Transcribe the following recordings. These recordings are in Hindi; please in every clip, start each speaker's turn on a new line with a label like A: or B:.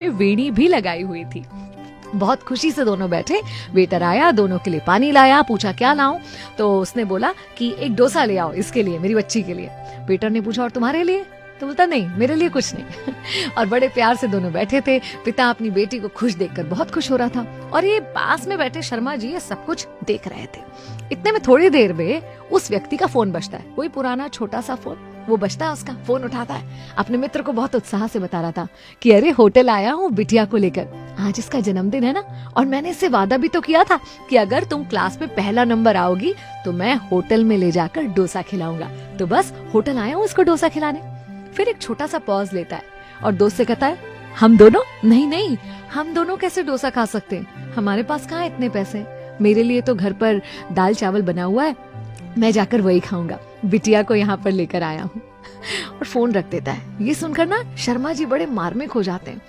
A: वेणी भी लगाई हुई थी। बहुत खुशी से दोनों बैठे। वेटर आया, दोनों के लिए पानी लाया, पूछा क्या लाऊं, तो उसने बोला कि एक डोसा ले आओ इसके लिए, मेरी बच्ची के लिए। वेटर ने पूछा और तुम्हारे लिए, तो बोलता नहीं मेरे लिए कुछ नहीं। और बड़े प्यार से दोनों बैठे थे। पिता अपनी बेटी को खुश देखकर बहुत खुश हो रहा था और ये पास में बैठे शर्मा जी ये सब कुछ देख रहे थे। इतने में थोड़ी देर में उस व्यक्ति का फोन बजता है, कोई पुराना छोटा सा फोन, वो बजता है, उसका फोन उठाता है। अपने मित्र को बहुत उत्साह से बता रहा था कि अरे होटल आया हूँ बिटिया को लेकर, आज इसका जन्मदिन है ना, और मैंने इससे वादा भी तो किया था कि अगर तुम क्लास में पहला नंबर आओगी तो मैं होटल में ले जाकर डोसा खिलाऊंगा, तो बस होटल आया हूँ उसको डोसा खिलाने। फिर एक छोटा सा पॉज लेता है और दोस्त से कहता है हम दोनों, नहीं नहीं हम दोनों कैसे डोसा खा सकते हैं, हमारे पास कहाँ इतने पैसे, मेरे लिए तो घर पर दाल चावल बना हुआ है, मैं जाकर वही खाऊंगा, बिटिया को यहाँ पर लेकर आया हूँ। और फोन रख देता है। ये सुनकर ना शर्मा जी बड़े मार्मिक हो जाते हैं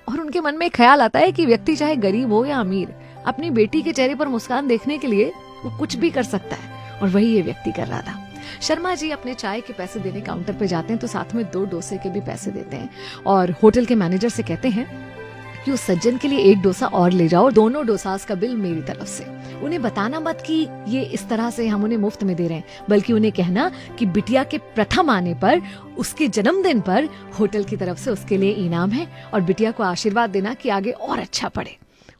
A: और उनके मन में ख्याल आता है कि व्यक्ति चाहे गरीब हो या अमीर, अपनी बेटी के चेहरे पर मुस्कान देखने के लिए वो कुछ भी कर सकता है, और वही ये व्यक्ति कर रहा था। शर्मा जी अपने चाय के पैसे देने काउंटर पे जाते हैं तो साथ में 2 डोसे के भी पैसे देते हैं और होटल के मैनेजर से कहते हैं कि उस सज्जन के लिए 1 डोसा और ले जाओ, दोनों डोसास का बिल मेरी तरफ से। उन्हें बताना मत कि ये इस तरह से हम उन्हें मुफ्त में दे रहे हैं, बल्कि उन्हें कहना कि बिटिया के प्रथम आने पर, उसके जन्मदिन पर होटल की तरफ से उसके लिए इनाम है, और बिटिया को आशीर्वाद देना कि आगे और अच्छा पढ़े।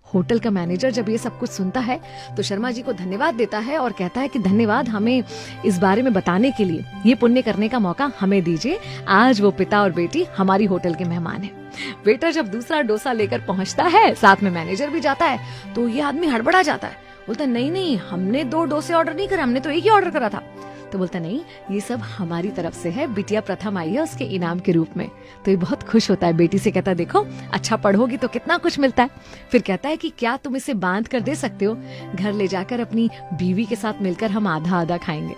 A: होटल का मैनेजर जब ये सब कुछ सुनता है तो शर्मा जी को धन्यवाद देता है और कहता है कि धन्यवाद हमें इस बारे में बताने के लिए, ये पुण्य करने का मौका हमें दीजिए, आज वो पिता और बेटी हमारी होटल के मेहमान हैं। वेटर जब दूसरा डोसा लेकर पहुंचता है, साथ में मैनेजर भी जाता है, तो ये आदमी हड़बड़ा जाता है, बोलता नहीं नहीं हमने 2 डोसे ऑर्डर नहीं करे, हमने तो एक ही ऑर्डर करा था। तो बोलता नहीं ये सब हमारी तरफ से है, बिटिया प्रथम आई है उसके इनाम के रूप में। तो ये बहुत खुश होता है, बेटी से कहता है देखो अच्छा पढ़ोगी तो कितना कुछ मिलता है। फिर कहता है कि क्या तुम इसे बांध कर दे सकते हो, घर ले जाकर अपनी बीवी के साथ मिलकर हम आधा आधा खाएंगे।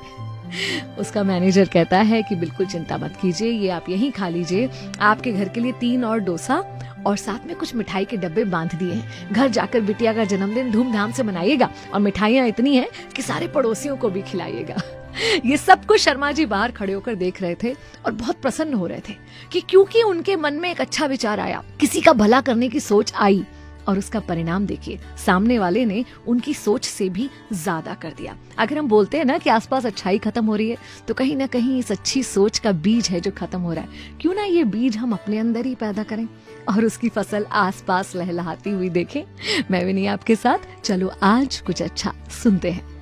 A: उसका मैनेजर कहता है कि बिल्कुल चिंता मत कीजिए, ये आप यहीं खा लीजिए, आपके घर के लिए 3 और डोसा और साथ में कुछ मिठाई के डब्बे बांध दिए हैं, घर जाकर बिटिया का जन्मदिन धूमधाम से मनाइएगा और मिठाइयाँ इतनी हैं कि सारे पड़ोसियों को भी खिलाइएगा। ये सब कुछ शर्मा जी बाहर खड़े होकर देख रहे थे और बहुत प्रसन्न हो रहे थे कि क्योंकि उनके मन में एक अच्छा विचार आया, किसी का भला करने की सोच आई, और उसका परिणाम देखिए, सामने वाले ने उनकी सोच से भी ज्यादा कर दिया। अगर हम बोलते हैं ना कि आसपास अच्छाई खत्म हो रही है, तो कहीं ना कहीं इस अच्छी सोच का बीज है जो खत्म हो रहा है। क्यों ना ये बीज हम अपने अंदर ही पैदा करें और उसकी फसल आसपास लहलहाती हुई देखें। मैं भी नहीं आपके साथ, चलो आज कुछ अच्छा सुनते हैं।